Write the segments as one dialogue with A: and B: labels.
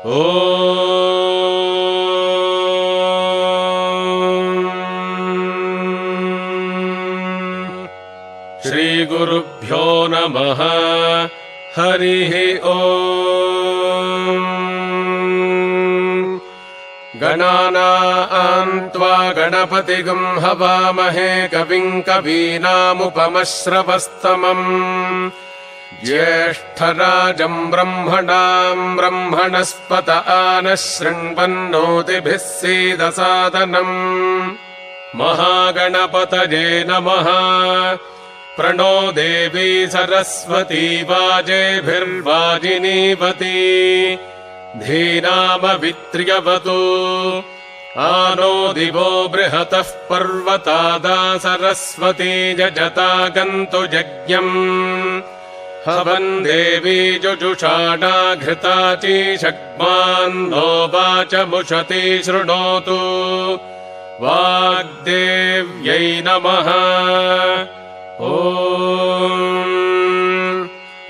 A: ॐ श्रीगुरुभ्यो नमः। हरिः ॐ। गणानां त्वा गणपतिगं हवामहे कविं कवीनामुपमश्रवस्तमम् ज्येष्ठराजं ब्रह्मणां ब्रह्मणस्पत आनः शृण्वन्नोतिभिः सीदसादनम्। महागणपतये नमः। प्रणो देवी सरस्वती वाजेभिर्वाजिनीवती धीनामवित्र्यवतु। आनो दिवो बृहतः पर्वतादा सरस्वती जजता गन्तु यज्ञम्। हवन् देवी जुजुषाणा घृताची शग्मान्नो वाचमुषति शृणोतु। वाग्देव्यै नमः। ॐ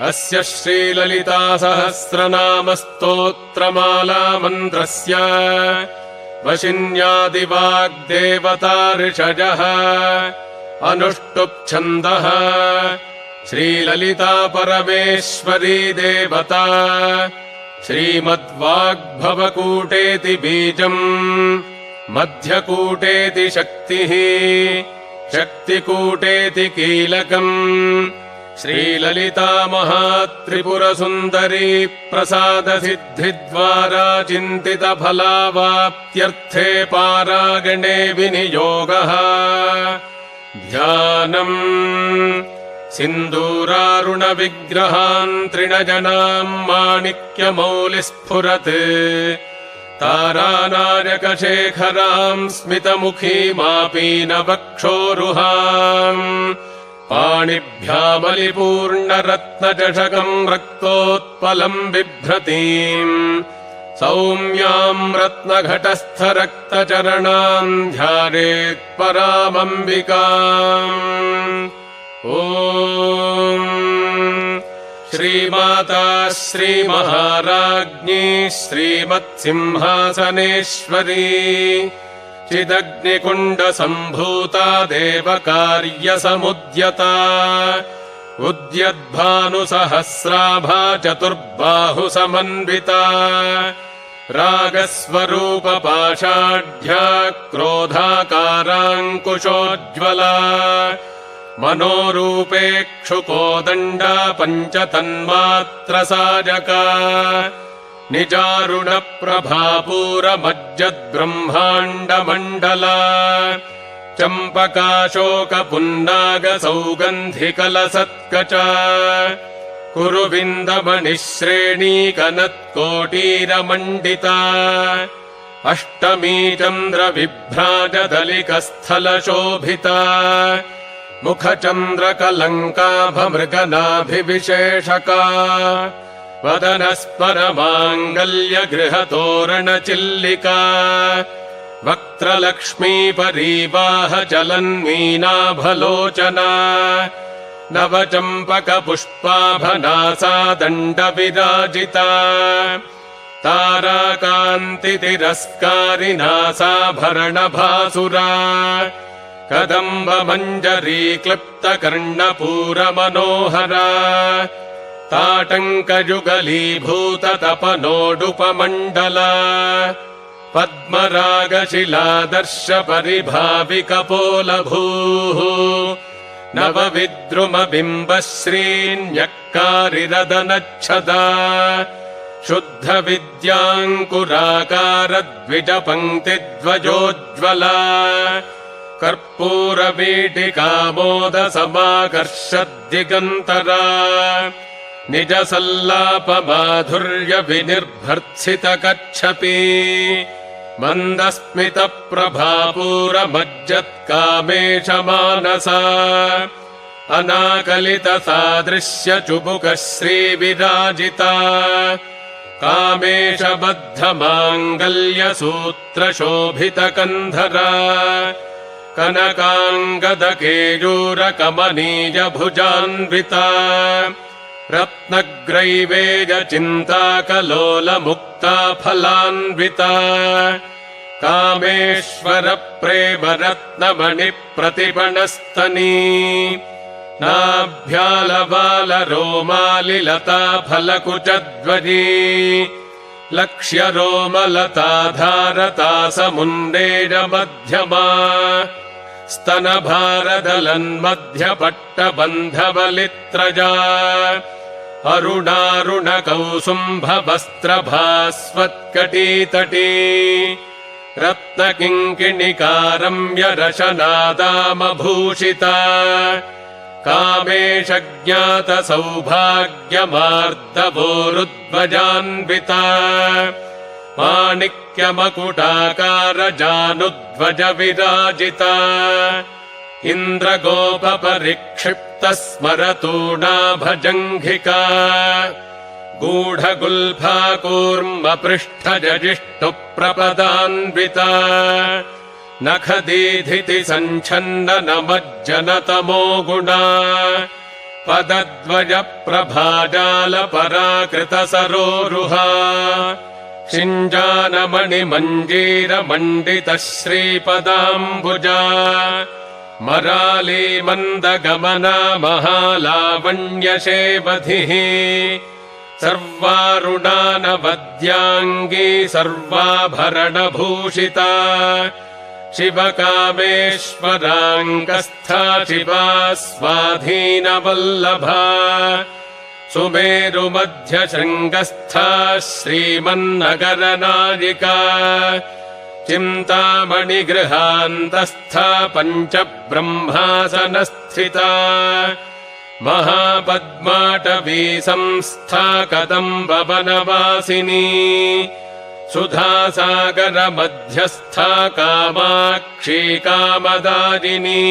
A: अस्य श्रीललिता सहस्रनामस्तोत्रमाला मन्त्रस्य वशिन्यादिवाग्देवता ऋषयः अनुष्टुप्छन्दः। श्रीललिता परमेश्वरी देवता श्रीमद्वाग्भवकूटेति बीजम् मध्यकूटेति शक्तिः शक्तिकूटेति कीलकम्। श्रीललिता महात्रिपुरसुन्दरी प्रसादसिद्धिद्वारा चिन्तितफलावाप्त्यर्थे पारागणे विनियोगः। ध्यानम् सिन्दूरारुणविग्रहान् तृणजनाम् माणिक्यमौलिस्फुरत् तारानायकशेखराम् स्मितमुखीमापीनवक्षोरुहाम् पाणिभ्यामलिपूर्णरत्नचषकम् रक्तोत्पलम् बिभ्रतीम् सौम्याम् रत्नघटस्थरक्तचरणाम् ध्यायेत्परामम्बिकाम्। ॐ श्रीमाता श्रीमहाराज्ञी श्रीमत्सिंहासनेश्वरी चिदग्निकुण्डसम्भूता देवकार्यसमुद्यता उद्यद्भानुसहस्राभा चतुर्बाहुसमन्विता रागस्वरूपपाषाढ्या क्रोधाकाराङ्कुशोज्ज्वला मनोरूपेक्षुकोदण्डा पञ्चतन्मात्रसाजका निजारुणप्रभापूरमज्जद्ब्रह्माण्डमण्डला चम्पकाशोकपुन्नागसौगन्धिकलसत्कचा कुरुविन्दमणिश्रेणीकनत्कोटीरमण्डिता अष्टमी चन्द्रविभ्राजदलिकस्थलशोभिता मुखचन्द्रकलङ्काभमृगनाभिविशेषका वदनस्परमाङ्गल्यगृहतोरणचिल्लिका वक्त्रलक्ष्मीपरीवाहचलन्मीनाभलोचना नवचम्पकपुष्पाभनासा दण्डविराजिता ताराकान्तितिरस्कारिनासाभरणभासुरा कदम्बमञ्जरीक्लिप्तकर्णपूरमनोहरा ताटङ्कयुगलीभूततपनोडुपमण्डला पद्मरागशिलादर्शपरिभाविकपोलभूः नवविद्रुमबिम्बश्रीन्यक्कारिरदनच्छदा शुद्धविद्याङ्कुराकारद्विजपङ्क्तिध्वजोज्ज्वला कर्पूरवीटिकामोदसमाकर्षद्दिगन्तरा निजसल्लापमाधुर्यविनिर्भर्त्सितकच्छपी मन्दस्मितप्रभापूरमज्जत्कामेशमानसा अनाकलितसादृश्यचुबुकश्रीविराजिता कामेशबद्धमाङ्गल्यसूत्रशोभितकन्धरा कनकाङ्गदकेयूरकमनीयभुजान्विता रत्नग्रैवेयचिन्ताकलोलमुक्ता फलान्विता कामेश्वरप्रेमरत्नमणिप्रतिपणस्तनी नाभ्यालबालरोमालिलता फलकुचध्वजी लक्ष्यरोमलताधारतासमुन्नेजमध्यमा स्तनभारदलन्मध्यपट्टबन्धबलित्रजा अरुणारुणकौसुम्भवस्त्रभास्वत्कटीतटी रत्नकिङ्किणिकारम्यरशनादामभूषिता कामेशज्ञातसौभाग्यमार्दवोरुध्वजान्विता माणिक्यमकुटाकारजानुध्वजविराजिता इन्द्रगोपपरिक्षिप्तस्मरतूणाभजङ्घिका गूढगुल्फाकूर्मपृष्ठजजिष्टुप्रपदान्विता नखदीधिति सञ्छन्ननमज्जनतमो गुणा पदद्वयप्रभाजालपराकृतसरोरुहा शिञ्जानमणिमञ्जीरमण्डितश्रीपदाम्बुजा मरालीमन्दगमना महालावण्यशेवधिः सर्वारुणानवद्याङ्गी सर्वाभरणभूषिता शिवकामेश्वराङ्गस्था शिवा स्वाधीनवल्लभा सुमेरुमध्यशृङ्गस्था श्रीमन्नगरनायिका चिन्तामणिगृहान्तस्था पञ्चब्रह्मासनस्थिता महापद्माटवी संस्था कदम्बवनवासिनी सुधासागरमध्यस्था कामाक्षी कामदायिनी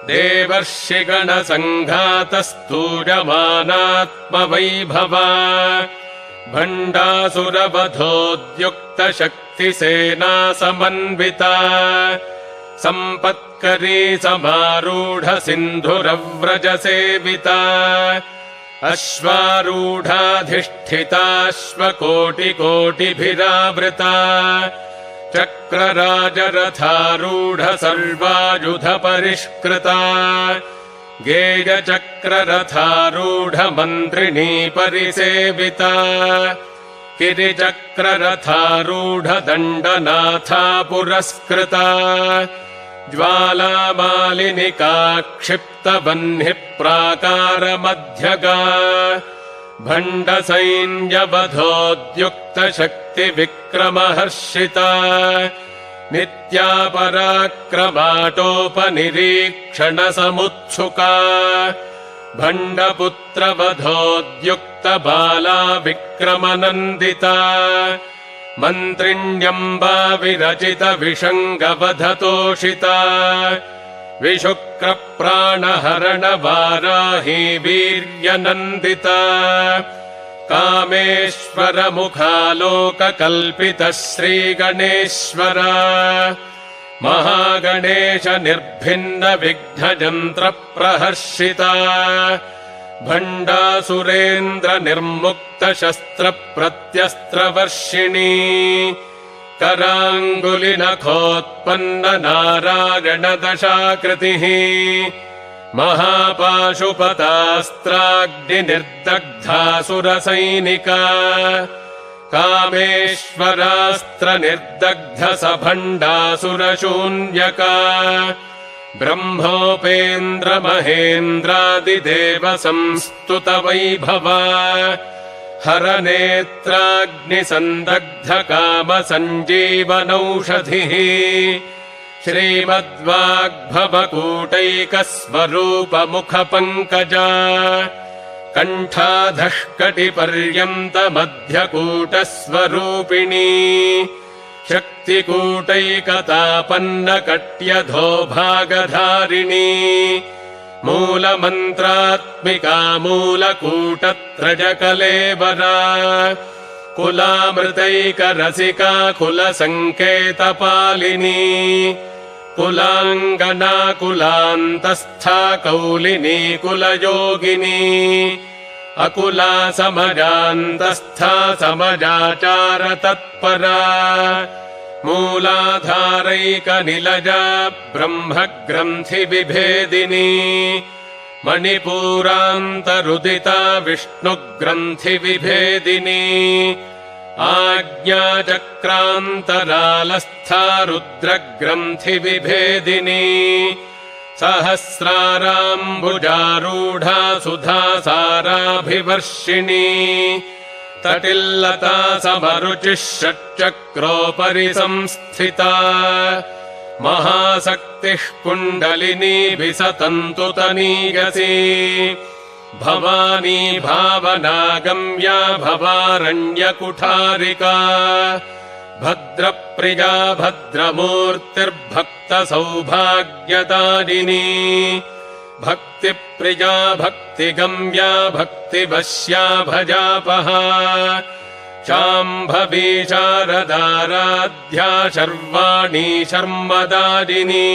A: देवर्षिगणसङ्घातस्तूयमानात्मवैभवा भण्डासुरवधोद्युक्तशक्तिसेना समन्विता सम्पत्करी समारूढसिन्धुरव्रजसेविता अश्वारूढाधिष्ठिताश्वकोटिकोटिभिरावृता चक्रराजरथारूढ सर्वायुधपरिष्कृता गेयचक्ररथारूढ मन्त्रिणी परिसेविता गिरिचक्ररथारूढ दण्डनाथा पुरस्कृता ज्वालामालिनिका क्षिप्तबह्निः प्राकारमध्यगा भण्डसैन्यवधोद्युक्तशक्तिविक्रमहर्षिता नित्यापराक्रमाटोपनिरीक्षणसमुत्सुका भण्डपुत्रवधोद्युक्तबाला विक्रमनन्दिता मन्त्रिण्यम्बा विरचितविषङ्गवधतोषिता विशुक्रप्राणहरणवाराही वीर्यनन्दिता कामेश्वरमुखालोककल्पितः श्रीगणेश्वरा महागणेशनिर्भिन्नविघ्नयन्त्रप्रहर्षिता भण्डासुरेन्द्रनिर्मुक्तशस्त्रप्रत्यस्त्रवर्षिणी कराङ्गुलिनखोत्पन्ननारायणदशाकृतिः महापाशुपतास्त्राग्निर्दग्धासुरसैनिका कामेश्वरास्त्रनिर्दग्धसभण्डासुरशून्यका ब्रह्मोपेन्द्रमहेन्द्रादिदेवसंस्तुतवैभवा हरनेत्राग्निसन्दग्धकामसञ्जीवनौषधिः श्रीमद्वाग्भवकूटैकस्वरूपमुखपङ्कजा कण्ठाधष्कटिपर्यन्तमध्यकूटस्वरूपिणी शक्तिकूटैकतापन्नकट्यधोभागधारिणी मूलमन्त्रात्मिका मूलकूटत्रजकलेवरा कुलामृतैकरसिका कुलसङ्केतपालिनी कुलाङ्गना कुलान्तस्था कौलिनी कुलयोगिनी अकुला समजान्तस्था समजाचार तत्परा मूलाधारैकनिलजा ब्रह्मग्रन्थि विभेदिनी मणिपूरान्तरुदिता विष्णुग्रन्थि विभेदिनी आज्ञाचक्रान्तरालस्था रुद्रग्रन्थि विभेदिनी सहस्राराम्बुजारूढा सुधासाराभिवर्षिणी तटिल्लता समरुचिः षट्चक्रोपरि संस्थिता महाशक्तिः कुण्डलिनी विसतन्तु तनीयसी भवानी भावनागम्या भवारण्यकुठारिका भद्रप्रिया भद्रमूर्तिर्भक्तसौभाग्यदायिनी भक्तिप्रिया भक्तिगम्या भक्तिवश्या भजापहा शाम्भवी शारदाराध्या शर्वाणी शर्मदायिनी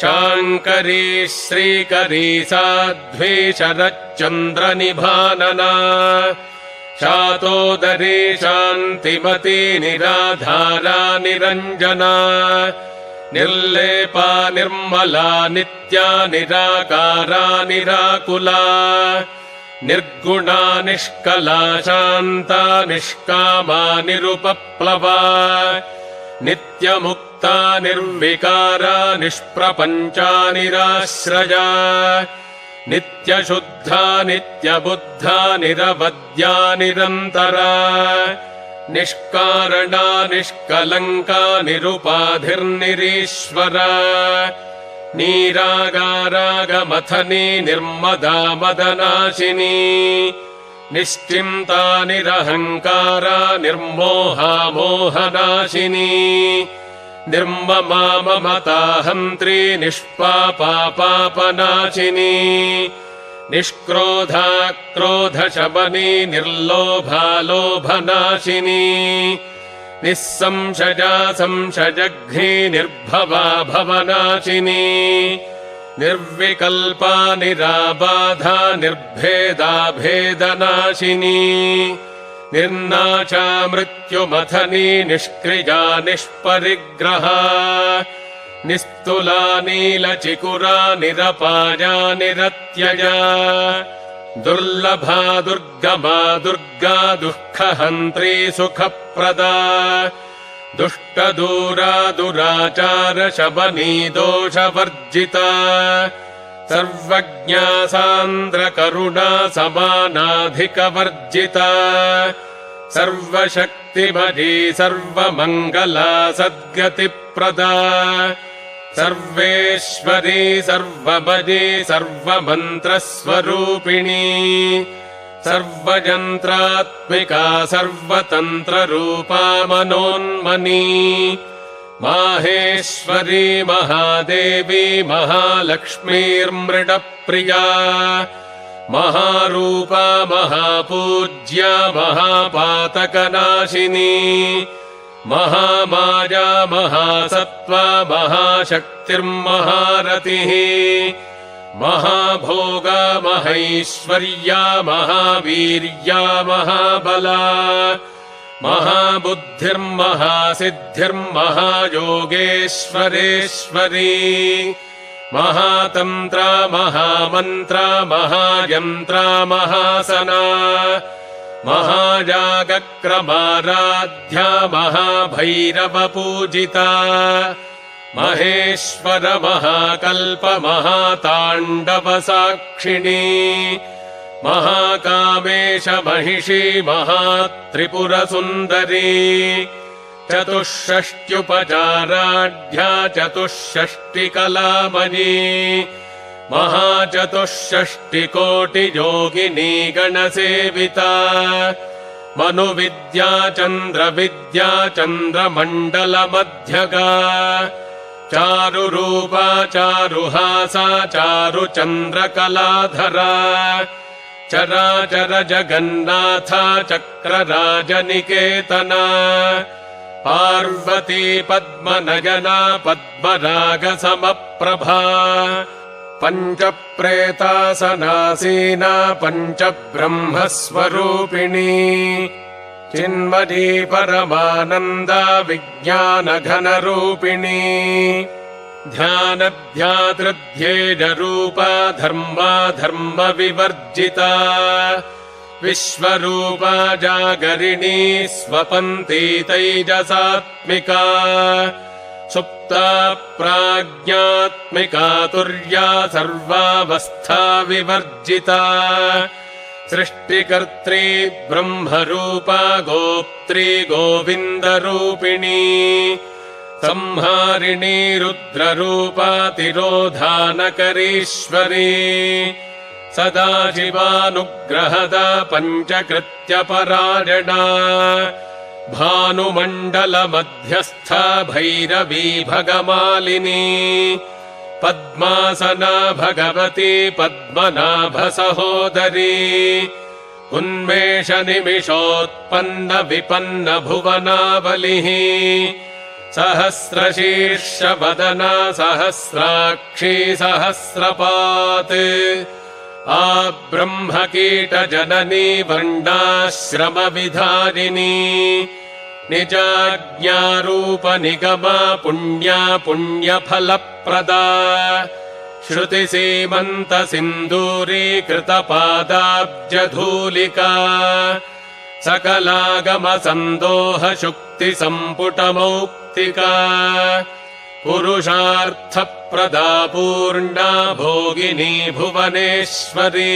A: शाङ्करी श्रीकरी साध्वी शरच्चन्द्रनिभानना शातोदरी शान्तिमती निराधारा निरञ्जना निर्लेपा निर्मला नित्या निराकारा निराकुला निर्गुणा निष्कला शान्ता निष्कामा निरुपप्लवा नित्यमुक्ता निर्विकारा निष्प्रपञ्चा निराश्रया नित्यशुद्धा नित्यबुद्धा निरवद्या निरन्तरा निष्कारणा निष्कलङ्का निरुपाधिर्निरीश्वरा नीरागारागमथनी निर्मदा मदनाशिनी निश्चिन्ता निरहङ्कारा निर्मोहा मोहनाशिनी निर्ममा ममताहन्त्री निष्पापा पापनाशिनी निष्क्रोधा क्रोधशमनी निर्लोभा लोभनाशिनी निःसंशया संशयघ्नी निर्भवा भवनाशिनी निर्विकल्पा निराबाधा निर्भेदा भेदनाशिनी निर्नाचा मृत्युमथनी निष्क्रिया निष्परिग्रहा निस्तुला नीलचिकुरा निरपाया निरत्यया दुर्लभा दुर्गमा दुर्गा दुःखहन्त्री सुखप्रदा दुष्टदूरा दुराचार शबनी दोषवर्जिता सर्वज्ञा सान्द्रकरुणा समानाधिकवर्जिता सर्वशक्तिमयी सर्वमङ्गला सद्गतिप्रदा सर्वेश्वरी सर्वमयी सर्वमन्त्रस्वरूपिणी सर्वयन्त्रात्मिका सर्वतन्त्ररूपा मनोन्मनी माहेश्वरी महादेवी महालक्ष्मीर्मृडप्रिया महारूपा महापूज्या महापातकनाशिनी महामाया महासत्त्वा महाशक्तिर्महारतिः महाभोगा महैश्वर्या महावीर्या महाबला महाबुद्धिर्महासिद्धिर्महायोगेश्वरेश्वरी महातन्त्रा महामन्त्रा महायन्त्रा महासना महायागक्रमाराध्या महाभैरवपूजिता महेश्वर महाकल्प महाताण्डवसाक्षिणी महाकामेश महिषी महात्रिपुरसुन्दरी चतुष्षष्ट्युपचाराढ्या चतुष्षष्टिकलामयी महाचतुष्षष्टिकोटियोगिनी गणसेविता मनुविद्या चन्द्रविद्या चन्द्रमण्डलमध्यगा चारुरूपा चारुहासा चारुचन्द्रकलाधरा चराचर जगन्नाथा चक्रराजनिकेतना पार्वती पद्मनयना पद्मरागसमप्रभा पञ्चप्रेतासनासीना पञ्चब्रह्मस्वरूपिणी चिन्मयी परमानन्दा विज्ञानघनरूपिणी ध्यानध्यातृध्येजरूपा धर्माधर्मविवर्जिता विश्वरूपा जागरिणी स्वपन्ती तैजसात्मिका सुप्ता प्राज्ञात्मिका तुर्या सर्वावस्था विवर्जिता सृष्टिकर्त्री ब्रह्मरूपा गोप्त्री गोविन्दरूपिणी संहारिणी रुद्ररूपा तिरोधानकरीश्वरी सदाशिवानुग्रहदा पञ्चकृत्यपरायणा भानुमण्डलमध्यस्था भैरवी भगमालिनी पद्मासना भगवती पद्मनाभसहोदरी उन्मेषनिमिषोत्पन्न विपन्न भुवनावलिः सहस्रशीर्षवदना सहस्राक्षी सहस्रपात् आब्रह्मकीटजननी वर्णाश्रमविधारिणी निजाज्ञारूपनिगमा पुण्या पुण्यफलप्रदा श्रुतिसीमन्तसिन्दूरीकृतपादाब्जधूलिका सकलागमसन्दोहशुक्तिसम्पुटमौक्तिका पुरुषार्थप्रदा पूर्णा भोगिनी भुवनेश्वरी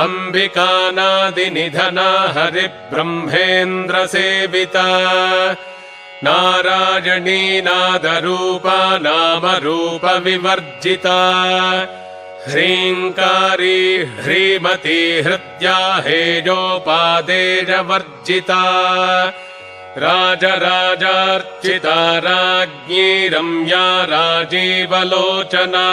A: अम्बिकानादिनिधना हरिब्रह्मेन्द्रसेविता नारायणी नादरूपा नामरूपविवर्जिता ह्रीङ्कारी ह्रीमती हृद्या हेजोपादेजवर्जिता राजराजार्चिता राज्ञी रम्या राजीवलोचना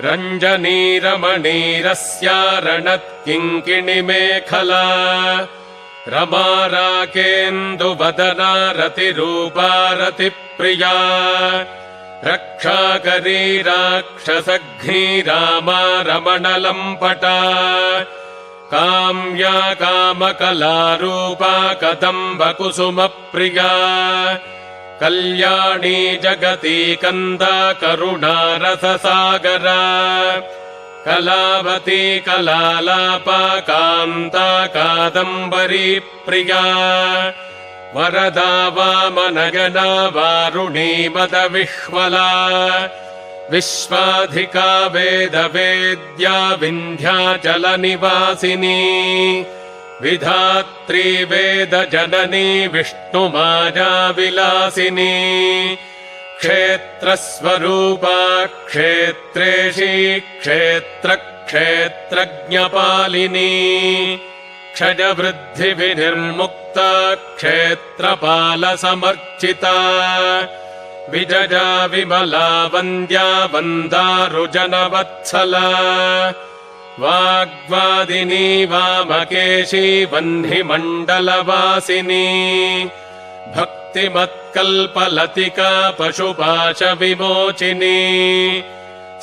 A: रञ्जनी रमणीरस्या रणत्किङ्किणिमेखला रमा राकेन्दुवदना रतिरूपा रतिप्रिया रक्षाकरी राक्षसघ्नी रामा रमणलम्पटा काम्या कामकलारूपा कदम्बकुसुमप्रिया कल्याणी जगती कन्दा करुणा रससागरा कलावती कलालापा कान्ता कादम्बरी प्रिया वरदा वामनयना वारुणी मदविह्वला विश्वाधिका वेदवेद्या विन्ध्याचलनिवासिनी विधात्री वेदजननी विष्णुमाया विलासिनी क्षेत्रस्वरूपा क्षेत्रेशी क्षेत्रक्षेत्रज्ञपालिनी क्षयवृद्धिविनिर्मुक्ता क्षेत्रपालसमर्चिता विजया विमला वन्द्या वन्दारुजनवत्सला वाग्वादिनी वामकेशी वह्निमण्डलवासिनी भक्तिमत्कल्पलतिका पशुपाशविमोचिनी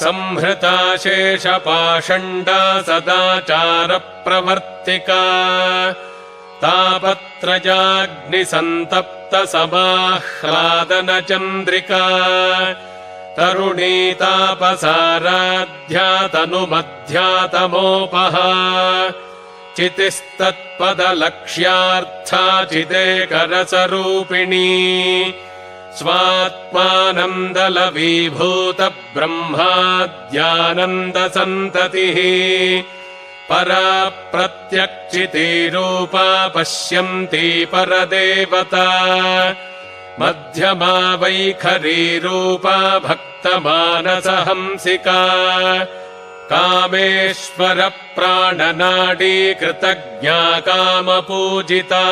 A: संहृता शेषपाषण्डा सदाचारप्रवर्तिका तापत्रयाग्निसन्तप्तसमाह्लादनचन्द्रिका तरुणी तापसाराध्या तनुमध्यातमोपहा चितिस्तत्पदलक्ष्यार्था चिदेकरसरूपिणी स्वात्मानन्दलवीभूतब्रह्माद्यानन्दसन्ततिः परा प्रत्यक्षितीरूपा पश्यन्ती परदेवता मध्यमा वैखरीरूपा भक्तमानसहंसिका कामेश्वरप्राणनाडी कृतज्ञा कामपूजिता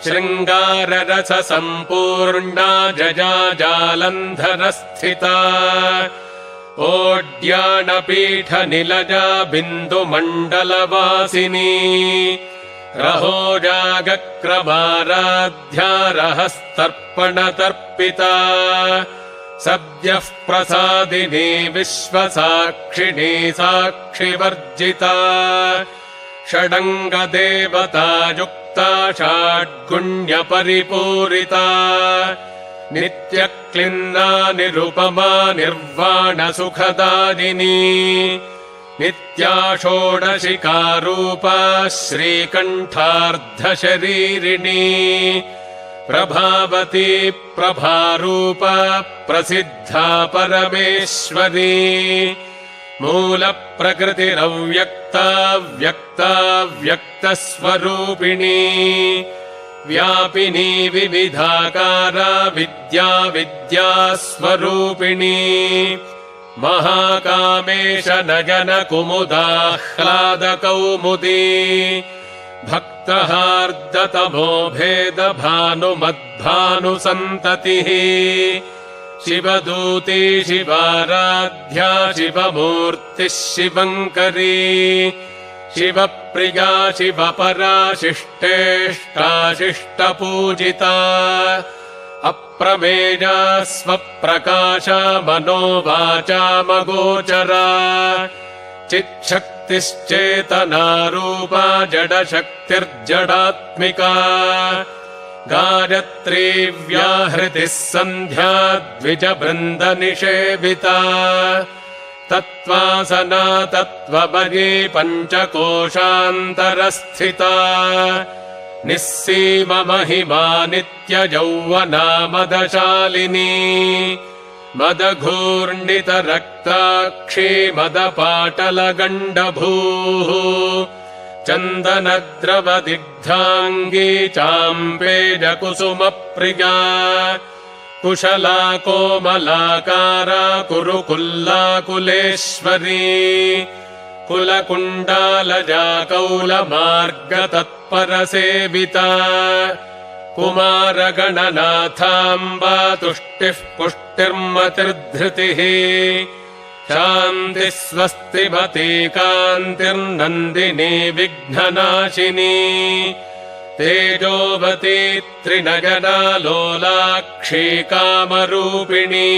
A: शृङ्गाररससम्पूर्णा जया जालन्धरस्थिता ओड्याणपीठनिलजा बिन्दुमण्डलवासिनी रहोजागक्रमाराध्या रहस्तर्पणतर्पिता सद्यः प्रसादिनी विश्वसाक्षिणी साक्षिवर्जिता षडङ्गदेवतायुक्ता षड्गुण्यपरिपूरिता नित्यक्लिन्ना निरुपमा निर्वाणसुखदायिनी नित्या षोडशिकारूपा श्रीकण्ठार्धशरीरिणी प्रभावती प्रभारूपा प्रसिद्धा परमेश्वरी मूलप्रकृतिरव्यक्ता व्यक्ता व्यक्तस्वरूपिणी व्यापिनी विविधाकारा विद्या विद्यास्वरूपिणी महाकामेश नयन कुमुदाह्लादकौमुदी भक्तहार्दतमो भेद भानुमद्भानुसन्ततिः शिवदूती शिवाराध्या शिवमूर्तिः शिवङ्करी शिवप्रिया शिवपरा शिष्टेष्टाशिष्टपूजिता अप्रमेया स्वप्रकाशा मनोवाचामगोचरा चिच्छक्तिश्चेतनारूपा जडशक्तिर्जडात्मिका गायत्री व्याहृतिः सन्ध्या द्विजवृन्दनिषेविता तत्त्वासना तत्त्वमयी पञ्चकोशान्तरस्थिता निःसीममहिमा नित्ययौवना मदशालिनी मदघूर्णितरक्ताक्षी मदपाटलगण्डभूः चन्दनद्रवदिग्धाङ्गी चाम्पेजकुसुमप्रिया कुशला कोमलाकारा कुरुकुल्लाकुलेश्वरी कुलकुण्डालजा कौलमार्गतत्परसेविता कुमारगणनाथाम्बा तुष्टिः पुष्टिर्मतिर्धृतिः शान्तिः स्वस्तिमती कान्तिर्नन्दिनी विघ्ननाशिनी तेजोवती त्रिनयना लोलाक्षी कामरूपिणी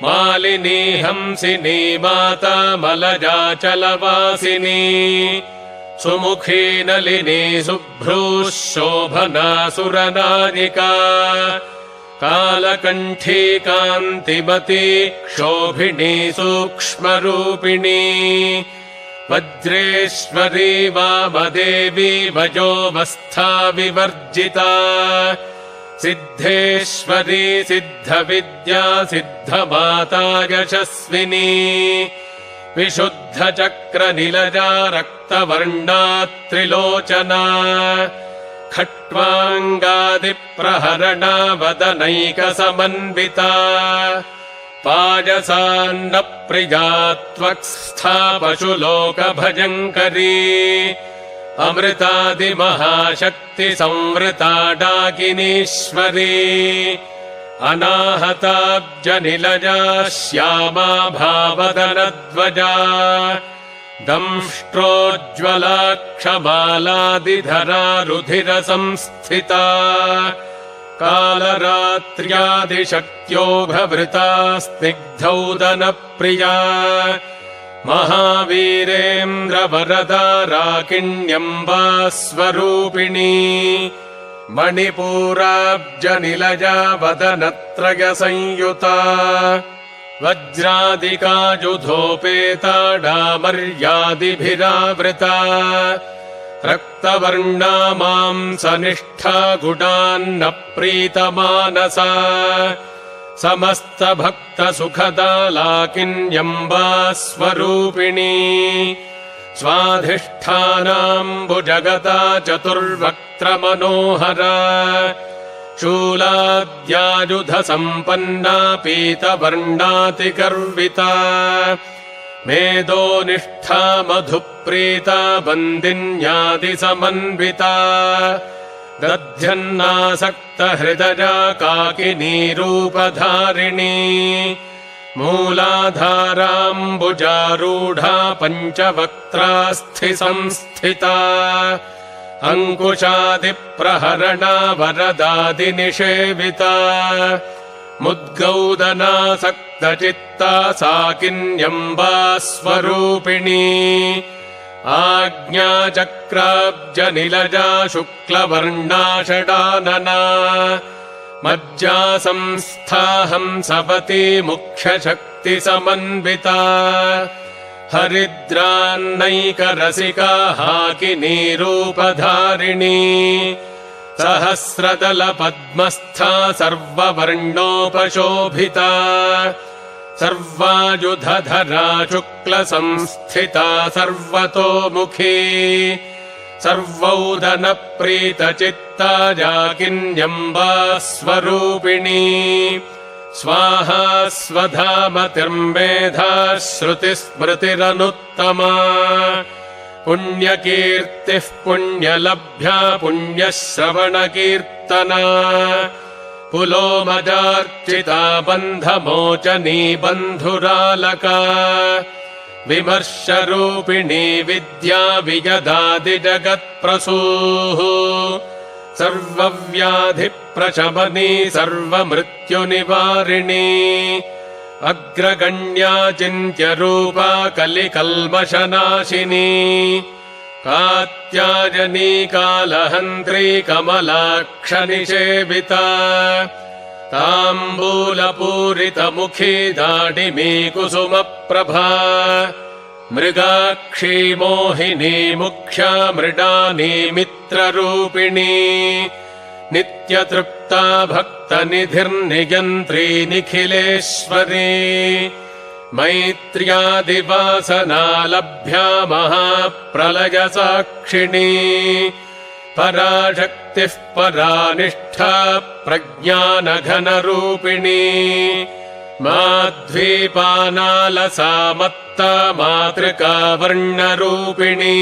A: मालिनी हंसिनी माता मलजाचलवासिनी सुमुखी नलिनी शुभ्रूः शोभना सुरनायिका कालकण्ठी कान्तिमती क्षोभिणी सूक्ष्मरूपिणी वज्रेश्वरी वामदेवी वयोवस्था विवर्जिता सिद्धेश्वरी सिद्धविद्या सिद्धमाता यशस्विनी विशुद्धचक्रनिलजा रक्तवर्णा त्रिलोचना खट्वाङ्गादिप्रहरणा वदनैकसमन्विता पायसान्नप्रिया त्वक्स्था पशुलोकभयङ्करी अमृतादिमहाशक्तिसंवृता डाकिनीश्वरी अनाहताब्जनिलजा श्यामा भावदनध्वजा दंष्ट्रोज्ज्वलाक्षमालादिधरा रुधिरसंस्थिता कालरात्र्यादिशक्त्योघवृता स्निग्धौदनप्रिया महावीरेन्द्रवरदा राकिण्यम्बा स्वरूपिणी मणिपूराब्जनिलजा वदनत्रयसंयुता वज्रादिकायुधोपेता डामर्यादिभिरावृता रक्तवर्णा मांसनिष्ठा गुडान्नप्रीतमानसा समस्तभक्तसुखदा लाकिन्यम्बा स्वरूपिणी स्वाधिष्ठानाम्बुजगता चतुर्वक्त्रमनोहरा शूलाद्यायुधसम्पन्ना पीतवर्णातिगर्विता मेदोनिष्ठा मधुप्रीता बन्दिन्यादिसमन्विता दध्यन्नासक्तहृदया काकिनीरूपधारिणी मूलाधाराम्बुजारूढा पञ्चवक्त्रास्थिसंस्थिता अङ्कुशादिप्रहरणा वरदादिनिषेविता मुद्गौदनासक्तचित्ता साकिन्यम्बा स्वरूपिणी आज्ञाचक्राब्जनिलजा शुक्लवर्णा षडानना मज्जासंस्था हंसवती मुख्यशक्तिसमन्विता हरिद्रान्नैकरसिका हाकिनीरूपधारिणी सहस्रदलपद्मस्था सर्ववर्णोपशोभिता सर्वायुधधरा शुक्लसंस्थिता सर्वतोमुखी सर्वौदनप्रीतचित्ता जाकिन्यम्बा स्वरूपिणी स्वाहा स्वधामतिर्मेधा श्रुतिस्मृतिरनुत्तमा पुण्यकीर्तिः पुण्यलभ्या पुण्यश्रवणकीर्तना पुलोमजार्चिता बन्धमोचनी बन्धुरालका विमर्शरूपिणी विद्या विजदादिजगत्प्रसूः सर्वव्याधिप्रशमनी सर्वमृत्युनिवारिणी अग्रगण्या चिन्त्यरूपा कलिकल्मषनाशिनी कात्यायनी कालहन्त्री कमलाक्षनिषेविता ताम्बूलपूरितमुखी दाडिमी कुसुमप्रभा मृगाक्षी मोहिनी मुख्या मृडानी मित्ररूपिणी नित्यतृप्ता भक्तनिधिर्नियन्त्री निखिलेश्वरी मैत्र्यादिवासना लभ्या महाप्रलयसाक्षिणी पराशक्तिः परानिष्ठा प्रज्ञानघनरूपिणी माध्वीपानालसामत्ता मातृका वर्णरूपिणी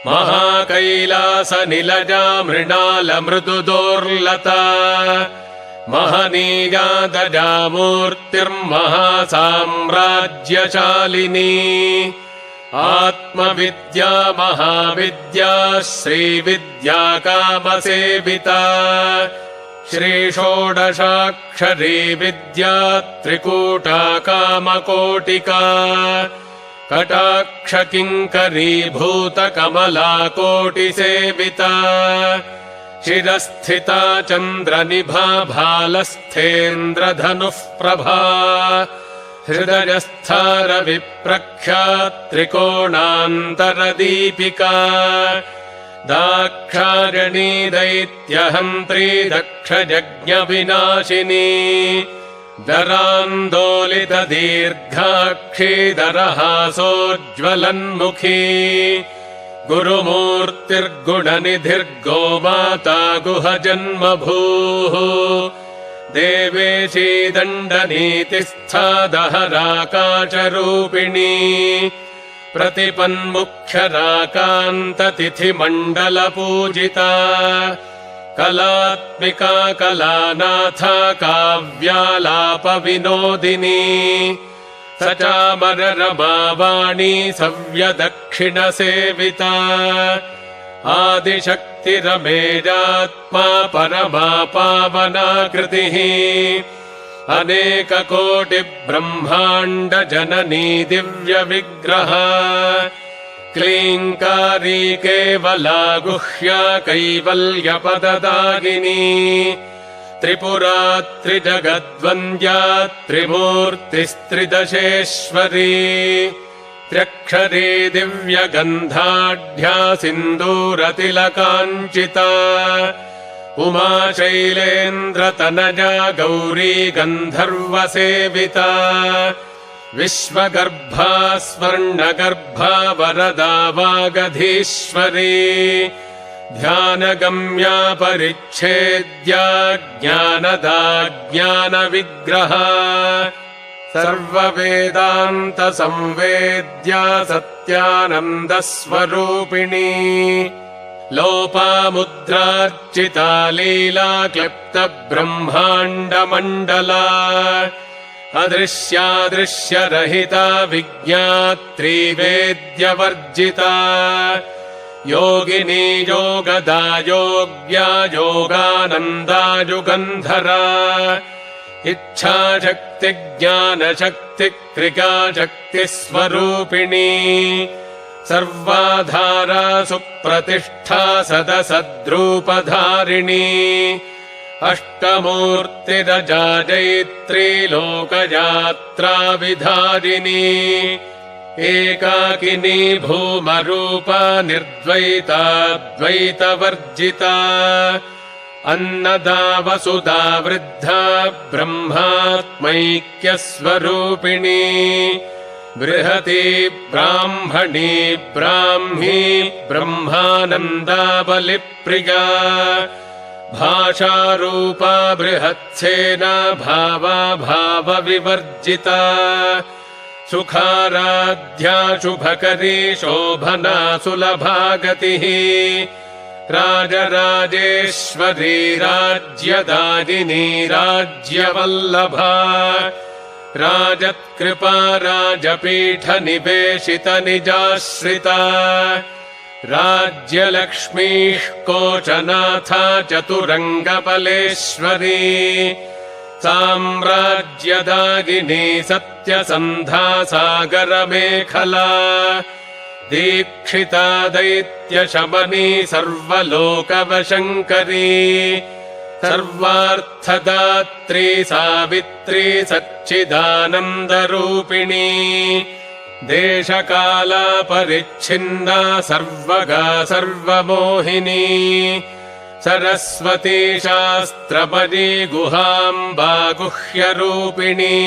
A: महाकैलासनिलजा मृणालमृदुदोर्लता महनीयादजामूर्तिर्महासाम्राज्यशालिनी आत्मविद्या महाविद्या श्रीविद्या कामसेविता श्रीषोडशाक्षरी विद्या त्रिकूटा कामकोटिका कटाक्षकिङ्करीभूतकमलाकोटिसेविता शिरस्थिता चन्द्रनिभा भालस्थेन्द्रधनुः प्रभा हृदयस्था रविप्रख्या त्रिकोणान्तरदीपिका दाक्षायणी दैत्यहन्त्री दक्षयज्ञविनाशिनी दरान्दोलितदीर्घाक्षी दरहासोज्ज्वलन्मुखी गुरुमूर्तिर्गुणनिधिर्गोमाता गुहजन्मभूः देवेशी दण्डनीतिस्था दहराकाशरूपिणी प्रतिपन्मुख्यराकान्ततिथिमण्डलपूजिता कलात्मिका कलानाथा काव्यालापविनोदिनी सचामररमावाणी सव्यदक्षिणसेविता आदिशक्तिरमेजात्मा परमा पावनाकृतिः अनेककोटिब्रह्माण्डजननी दिव्यविग्रहा क्लीङ्कारी केवला गुह्या कैवल्यपददायिनी त्रिपुरा त्रिजगद्वन्द्या त्रिमूर्तिस्त्रिदशेश्वरी त्र्यक्षरी दिव्यगन्धाढ्या सिन्दूरतिलकाञ्चिता उमा शैलेन्द्रतनया गौरी गन्धर्वसेविता विश्वगर्भा स्वर्णगर्भा वरदा वागधीश्वरी ध्यानगम्या परिच्छेद्या ज्ञानदा ज्ञानविग्रहा सर्ववेदान्तसंवेद्या सत्यानन्दस्वरूपिणी लोपामुद्रार्चिता लीला क्लिप्तब्रह्माण्डमण्डला अदृश्यादृश्यरहिता विज्ञात्री वेद्यवर्जिता योगिनी योगदा योग्या योगानन्दा युगन्धरा इच्छाशक्ति ज्ञानशक्ति क्रियाशक्तिस्वरूपिणी सर्वाधारा सुप्रतिष्ठा सदसद्रूपधारिणी अष्टमूर्तिरजाजैत्री लोकयात्रा विधारिणी एकाकिनी भूमरूपा निर्द्वैता द्वैतवर्जिता अन्नदा वसुधा वृद्धा ब्रह्मात्मैक्यस्वरूपिणी बृहती ब्राह्मणी ब्राह्मी ब्रह्मानन्दाबलिप्रिया भाषारूपा बृहत्सेना भावा भावविवर्जिता सुखाराध्या शुभकरी शोभना सुलभागतिः राजराजेश्वरी राज्यदायिनी राज्यवल्लभा राजत्कृपा राजपीठनिवेशित निजाश्रिता राज्यलक्ष्मीः कोशनाथा चतुरङ्गबलेश्वरी साम्राज्यदायिनी सत्यसन्धा सागरमेखला दीक्षिता दैत्यशमनी सर्वलोकवशङ्करी सर्वार्थदात्री सावित्री सच्चिदानन्दरूपिणी देशकालापरिच्छिन्ना सर्वगा सर्वमोहिनी सरस्वती शास्त्रपदी गुहाम्बा गुह्यरूपिणी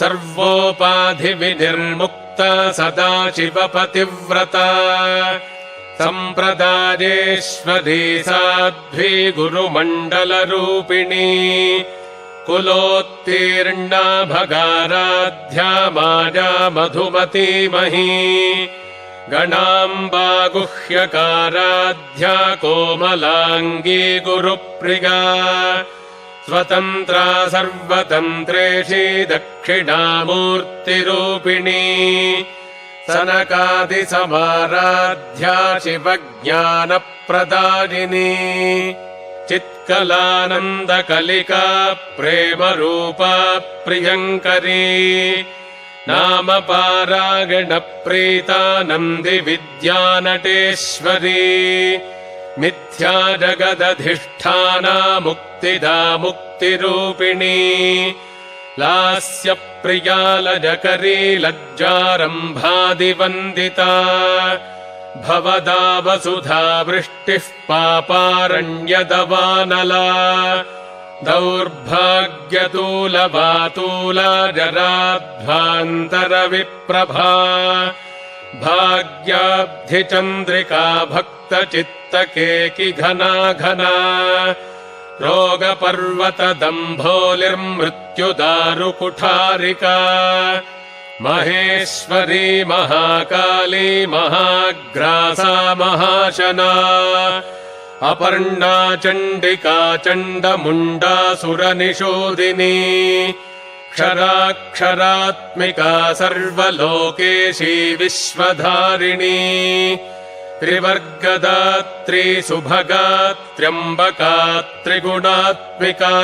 A: सर्वोपाधिविनिर्मुक्ता सदाशिवपतिव्रता सम्प्रदायेश्वरी साध्वी गुरुमण्डलरूपिणी कुलोत्तीर्णा भगाराध्या माया मधुमतीमही गणाम्बा गुह्यकाराध्या कोमलाङ्गी गुरुप्रिया स्वतन्त्रा सर्वतन्त्रेशी दक्षिणामूर्तिरूपिणी सनकादिसमाराध्या शिवज्ञानप्रदायिनी चित्कलानन्दकलिका प्रेमरूपा प्रियङ्करी नामपारायणप्रीता नन्दिविद्यानटेश्वरी मिथ्या जगदधिष्ठाना मुक्तिदा मुक्तिरूपिणी लास्यप्रिया लजकरी लज्जारम्भादिवन्दिता भवदा वसुधा वृष्टिः पापारण्यदवानला दौर्भाग्यतूलवातूला जराध्वान्तरविप्रभा भाग्याब्धिचन्द्रिका भक्तचित्तकेकि घना घना रोगपर्वतदम्भोलिर्मृत्युदारुकुठारिका महेश्वरी महाकाली महाग्रासा महाशना अपर्णा चण्डिका चण्डमुण्डासुरनिषोदिनी क्षराक्षरात्मिका सर्वलोकेशी विश्वधारिणी त्रिवर्गदात्री सुभगा त्र्यम्बका त्रिगुणात्मिका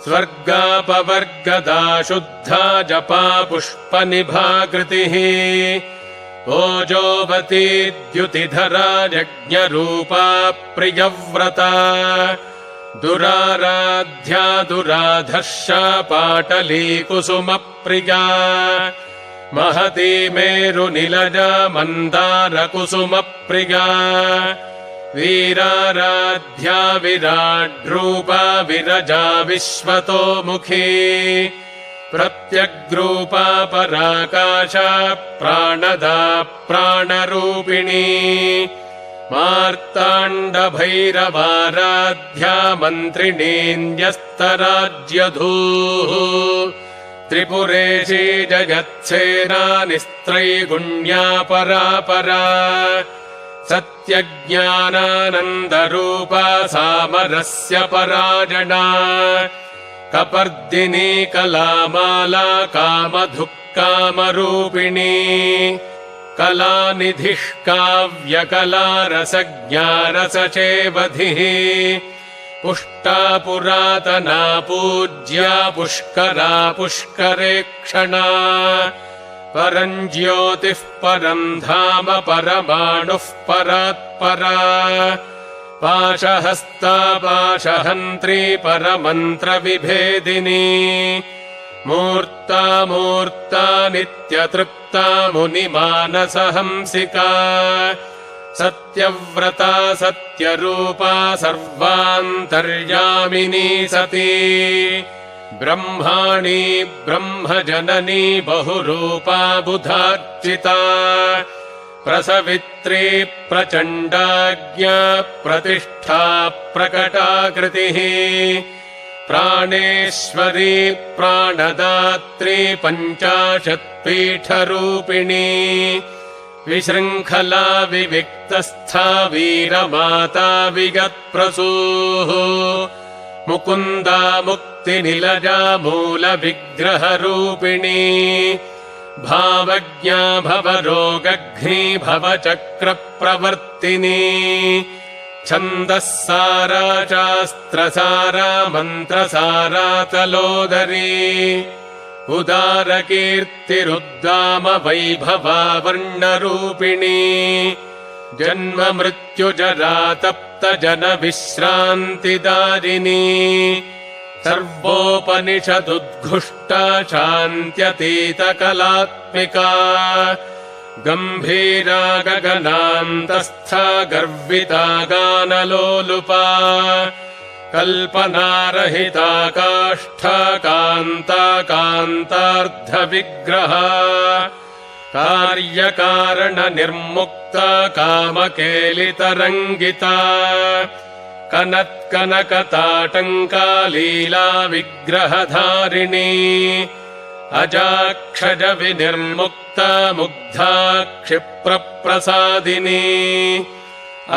A: स्वर्गापवर्गदा शुद्धा जपा पुष्पनिभाकृतिः ओजोवती द्युतिधरा यज्ञरूपा प्रियव्रता दुराराध्या दुराधर्षा पाटली कुसुमप्रिया महती मेरुनिलजा मन्दारकुसुमप्रिया वीराराध्या विराड्रूपा विरजा विश्वतोमुखी प्रत्यग्रूपा पराकाशा प्राणदा प्राणरूपिणी मार्ताण्डभैरवाराध्या मन्त्रिणीन्यस्तराज्यधूः त्रिपुरेशी जगत्सेना निस्त्रैगुण्या परापरा सत्यज्ञानानन्दरूपा सामरस्य पराजना कपर्दिनी कलामाला कामधुक्कामरूपिणी कलानिधिः काव्यकलारसज्ञारसचेवधिः पुष्टा पुरातना पूज्या पुष्करा पुष्करेक्षणा परम् ज्योतिः परम् धाम परमाणुः परात्परा पाशहस्ता पाशहन्त्री परमन्त्रविभेदिनी मूर्ता मूर्ता नित्यतृप्ता मुनिमानसहंसिका सत्यव्रता सत्यरूपा सर्वान्तर्यामिनी सती ब्रह्माणी ब्रह्मजननी बहुरूपा बुधार्चिता प्रसवित्री प्रचण्डाज्ञा प्रतिष्ठा प्रकटाकृतिः प्राणेश्वरी प्राणदात्री पञ्चाशत्पीठरूपिणी विशृङ्खला विविक्तस्था वीरमाता विगत्प्रसूः मुकुन्दा मुक्तिनिलजा मूलविग्रहरूपिणी भावज्ञा भवरोगघ्नी भवचक्रप्रवर्तिनी छन्दःसारा शास्त्रसारा मन्त्रसारा तलोदरी उदारकीर्तिरुद्दाम वैभवा वर्णरूपिणी जन्म मृत्युजरा तप्तजनविश्रान्तिदारिणी सर्वोपनिषदुद्घुष्टा शान्त्यतीतकलात्मिका गम्भीरा गगनान्तस्था गर्विता गानलोलुपा कल्पनारहिता काष्ठा कान्ता कान्तार्धविग्रहा कार्यकारणनिर्मुक्ता कामकेलितरङ्गिता कनत्कनकताटङ्का लीला विग्रहधारिणी अजाक्षज विनिर्मुक्ता मुग्धा क्षिप्रप्रसादिनी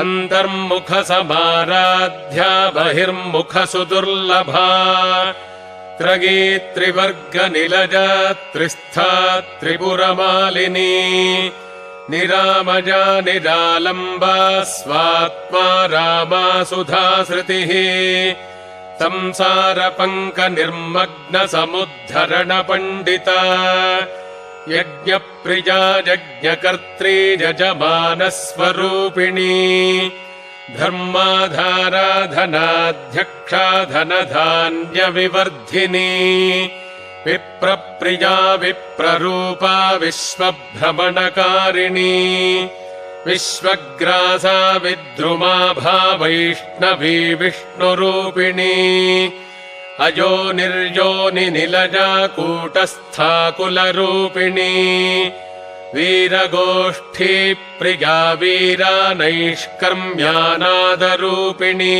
A: अन्तर्मुखसमाराध्या बहिर्मुखसुदुर्लभा त्रयीत्रिवर्गनिलजा त्रिस्था त्रिपुरमालिनी निरामजा निरालम्बा स्वात्मा रामा सुधासृतिः संसारपङ्कनिर्मग्नसमुद्धरणपण्डिता यज्ञप्रिया यज्ञकर्त्री यजमानस्वरूपिणी धर्माधारा धनाध्यक्षा धनधान्यविवर्धिनी विप्रप्रिया विप्ररूपा विश्वभ्रमणकारिणी विश्वग्रासा विद्रुमाभा वैष्णवी विष्णुरूपिणी अयोनिर्योनिनिलजा कूटस्था कुलरूपिणी वीरगोष्ठी प्रिया वीरा नैष्कर्म्यानादरूपिणी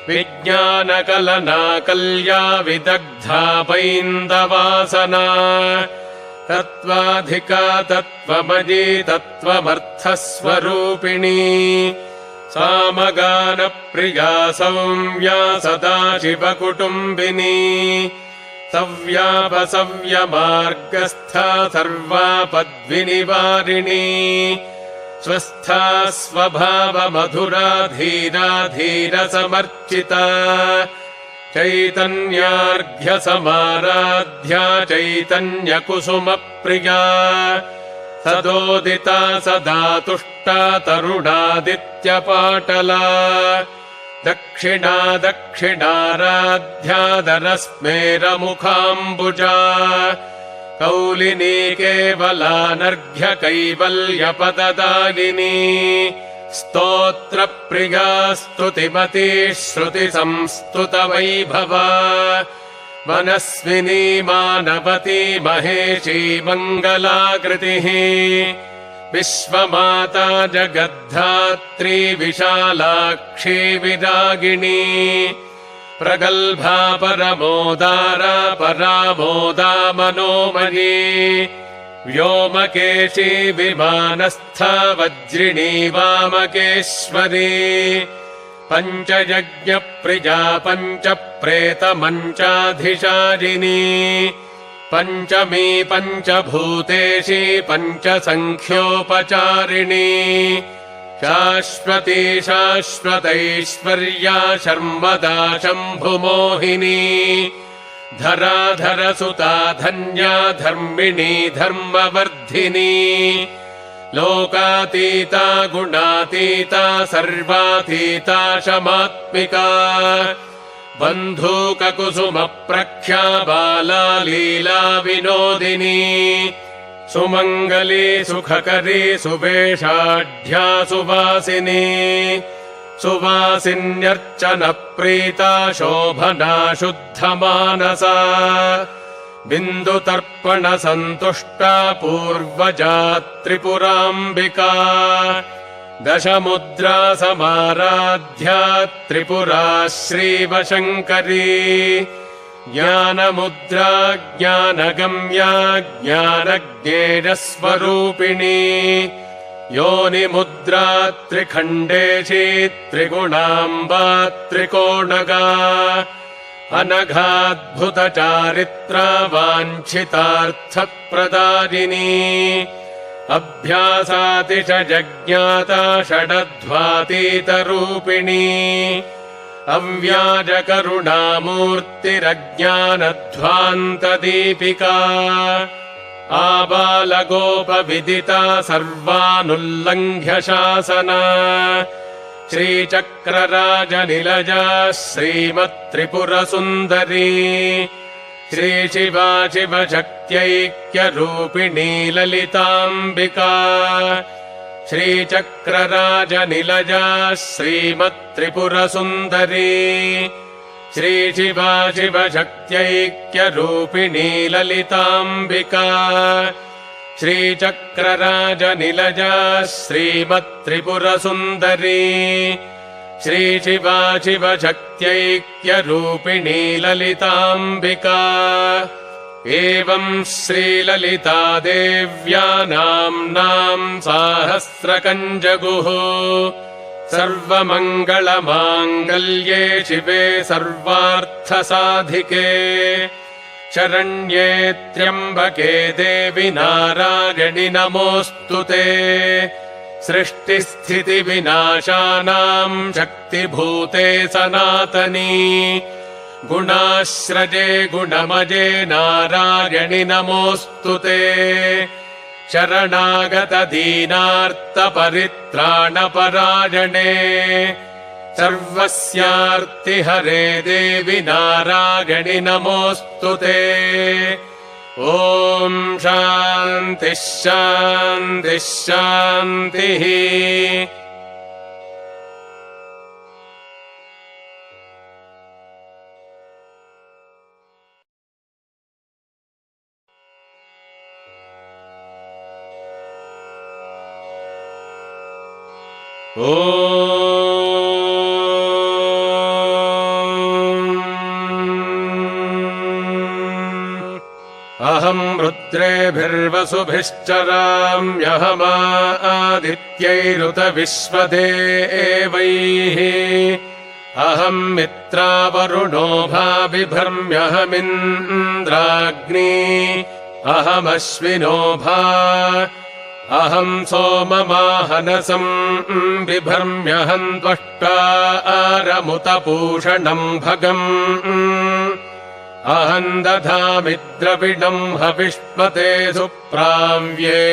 A: विज्ञानकलना कल्या विदग्धा पैन्दवासना तत्त्वाधिका तत्त्वमयी तत्त्वमर्थस्वरूपिणी सामगानप्रिया सौम्या सदाशिवकुटुम्बिनी सव्यापसव्यमार्गस्था सर्वापद्विनिवारिणी स्वस्था स्वभावमधुरा धीरा धीरसमर्चिता चैतन्यार्घ्यसमाराध्या चैतन्यकुसुमप्रिया सदोदिता सदा तुष्टा तरुणादित्यपाटला दक्षिणा दक्षिणाराध्यादरस्मेरमुखाम्बुजा कौलिनी केवलानर्घ्य कैवल्यपददायिनी स्तोत्रप्रिया स्तुतिमती श्रुतिसंस्तुतवैभवा मनस्विनी मानवती महेशी मङ्गलाकृतिः विश्वमाता जगद्धात्री विशालाक्षी विरागिणी प्रगल्भा परमोदारा परामोदा मनोमयी व्योमकेशी विमानस्था वज्रिणी वामकेश्वरी पञ्चयज्ञप्रिया पञ्चप्रेतमञ्चाधिशारिणी पञ्चमी पञ्चभूतेशी पञ्चसङ्ख्योपचारिणी शाश्वती शाश्वतैश्वर्या शर्मदा शम्भुमोहिनी धराधरसुता धन्या धर्मिणी धर्मवर्धिनी लोकातीता गुणातीता सर्वातीता शमात्मिका बन्धूककुसुमप्रख्या बाला लीला विनोदिनी सुमङ्गली सुखकरी सुवेशाढ्या सुवासिनी सुवासिन्यर्चनप्रीता शोभना शुद्धमानसा बिन्दुतर्पणसन्तुष्टा पूर्वजा त्रिपुराम्बिका दशमुद्रा समाराध्या त्रिपुरा श्रीवशङ्करी ज्ञानमुद्रा ज्ञानगम्या ज्ञानज्ञेयस्वरूपिणी योनिमुद्रा त्रिखण्डेशी त्रिगुणाम्बा त्रिकोणगा अनघाद्भुतचारित्रा वाञ्छितार्थप्रदायिनी अभ्यासातिशजज्ञाता षडध्वातीतरूपिणी अव्याजकरुणामूर्तिरज्ञानध्वान्तदीपिका आबालगोपविदिता सर्वानुल्लङ्घ्य शासना श्रीचक्रराजनिलजा श्रीमत्त्रिपुरसुन्दरी श्रीशिवा शिवशक्त्यैक्यरूपिणी ललिताम्बिका श्रीचक्रराजनिलजा श्रीमत्त्रिपुरसुन्दरी श्रीशिवा शिवशक्त्यैक्यरूपिणी ललिताम्बिका श्रीचक्रराजनिलजा श्रीमत्त्रिपुरसुन्दरी श्रीशिवा शिवशक्त्यैक्यरूपिणी ललिताम्बिका एवं श्रीललिता देव्या नाम्नां साहस्रकञ्जगुः सर्वमङ्गलमाङ्गल्ये शिवे सर्वार्थसाधिके शरण्ये त्र्यम्बके देवि नारायणि नमोऽस्तु ते सृष्टिस्थितिविनाशानां शक्तिभूते सनातनी गुणाश्रजे गुणमजे नारायणि नमोऽस्तु ते शरणागतदीनार्तपरित्राणपरायणे सर्वस्यार्तिहरे देवि नारायणि नमोऽस्तु ते ॐ शान्तिः शान्तिः शान्तिः। अहं रुद्रेभिर्वसुभिश्चराम्यहमादित्यैरुत विश्वदेवैः अहं मित्रावरुणो भाविभर्म्यहमिन्द्राग्नी अहमश्विनो भा अहं सोममाहनसं बिभर्म्यहं त्वष्टारमुतपूषणं भगम् अहं दधामि द्रविणं हविष्मते सुप्राव्ये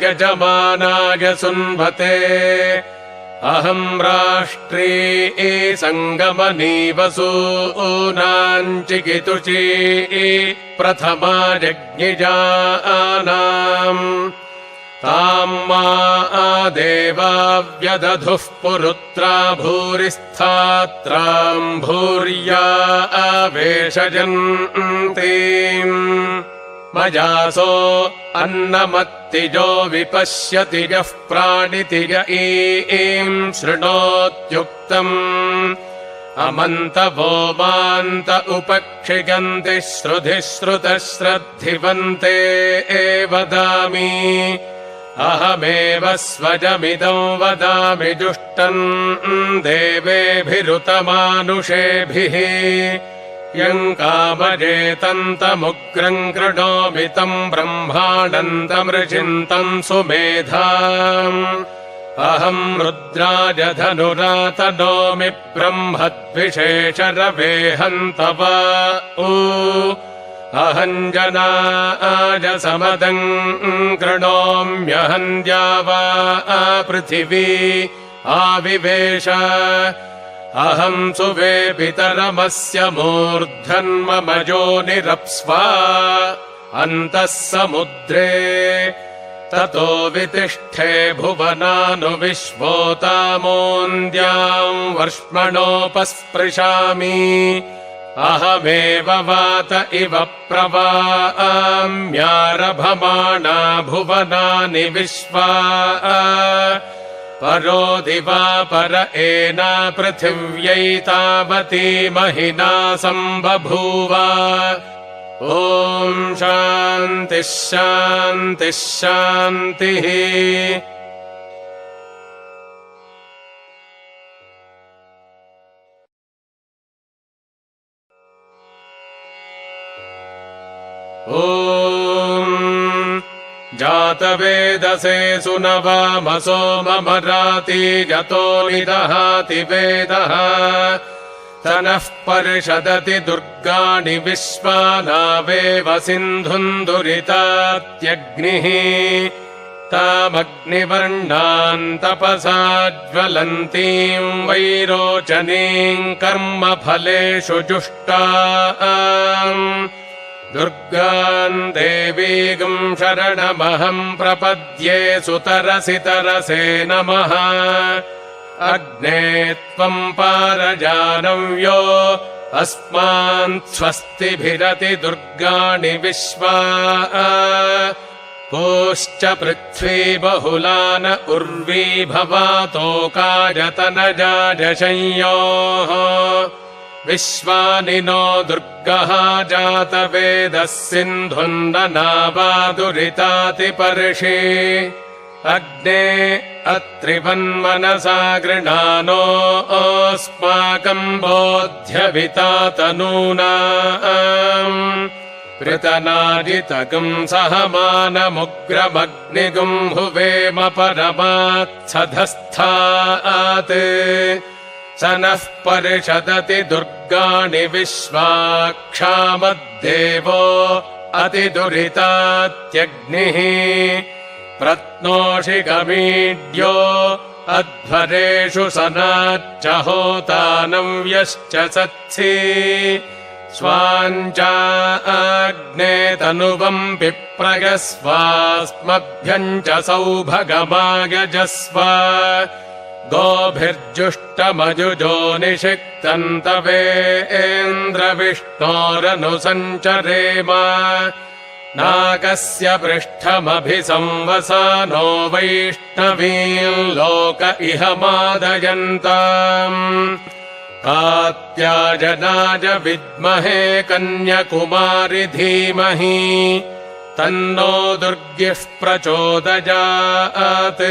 A: यजमानाय सुन्वते अहं राष्ट्री सङ्गमनी वसूनाञ्चिकितुची प्रथमा जज्ञिजानाम् ताम् मा देवाव्यदधुः पुरुत्रा भूरिस्थात्राम् भूर्या आवेशयन्तीम् मजासो अन्नमत्तिजो विपश्यति यः प्राणितिज ईम् शृणोत्युक्तम् अमन्तवो मान्त उपक्षिगन्ति श्रुधिः श्रुतः श्रद्धिवन्ते वदामि अहमेव स्वजमिदं वदामि जुष्टम् देवेभिरुतमानुषेभिः यम् कामजेतन्तमुग्रम् कृणोमि तम् ब्रह्माणन्तमृचिन्तम् सुमेधाम् अहम् रुद्राय धनुरातनोमि ब्रह्मद्विशेषरवेहन्तव अहम् जनाय समदम् कृणोम्यहम् द्यावा पृथिवी आविवेश अहम् सुवे पितरमस्य मूर्धन्मम योनिरप्स्वा अन्तः समुद्रे ततो वितिष्ठे भुवनानुविश्वोतामोन्द्याम् वर्ष्मणोपस्पृशामि अहमेव वात इव प्रवाम्यारभमाणा भुवनानि विश्वा परो दिवापर एना पृथिव्यै तावती महिना सम्बभूव ॐ शान्तिः शान्तिः शान्तिः। ॐ जातवेदसे सुनवामसो ममराति यतो निदहाति वेदः तनः परिषदति दुर्गाणि विश्वानावेव सिन्धुम् दुरितात्यग्निः तामग्निवर्णान् तपसा ज्वलन्तीम् वैरोचनीम् कर्मफलेषु जुष्टाम् दुर्गाम् देवीगम् शरणमहम् प्रपद्ये सुतरसि तरसे नमः अग्ने त्वम् पारजानव्यो अस्मान् स्वस्तिभिरति दुर्गाणि विश्वा पूश्च पृथ्वी बहुलान उर्वी भवातोकायतनजाजशंयोः विश्वानि नो दुर्गः जातवेदः सिन्धुन्दनावादुरितातिपर्षि अग्ने अत्रिवन्मनसा गृणानो अस्माकम् बोध्यवितातनूनाम् पृतनाजितकम् सहमानमुग्रमग्निगुम् हुवेम परमात्सधस्थात् स नः परिषदति दुर्गाणि विश्वाक्षामद्देवो अतिदुरितात्यग्निः प्रत्नोषि गमीड्यो अध्वरेषु सनाच्च होतानव्यश्च सत्सि स्वाञ्चाग्ने तनुवम् पिप्रयस्वास्मभ्यम् च सौभगमायजस्व गोभिर्जुष्टमजुजो निषिक्तम् तवेन्द्रविष्णोरनुसञ्चरेम नाकस्य पृष्ठमभिसंवसानो वैष्णवीम् लोक इह मादयन्ताम् कात्यायनाय विद्महे कन्याकुमारि धीमहि तन्नो दुर्गिः प्रचोदयात्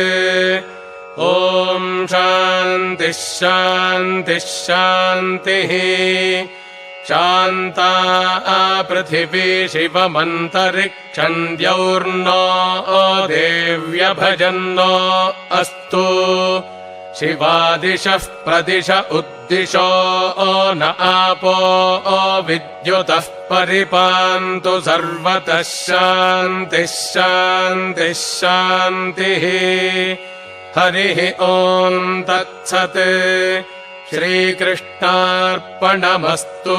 A: ॐ शान्तिः शान्तिः शान्तिः। शान्ता पृथिवी शिवमन्तरिक्षम् द्यौर्नो देव्यभजन्नो अस्तु शिवादिशः प्रदिश उद्दिशो न आपो विद्युतः परिपान्तु सर्वतः शान्तिः शान्तिः शान्तिः। हरिः ॐ तत्सत् श्रीकृष्णार्पणमस्तु।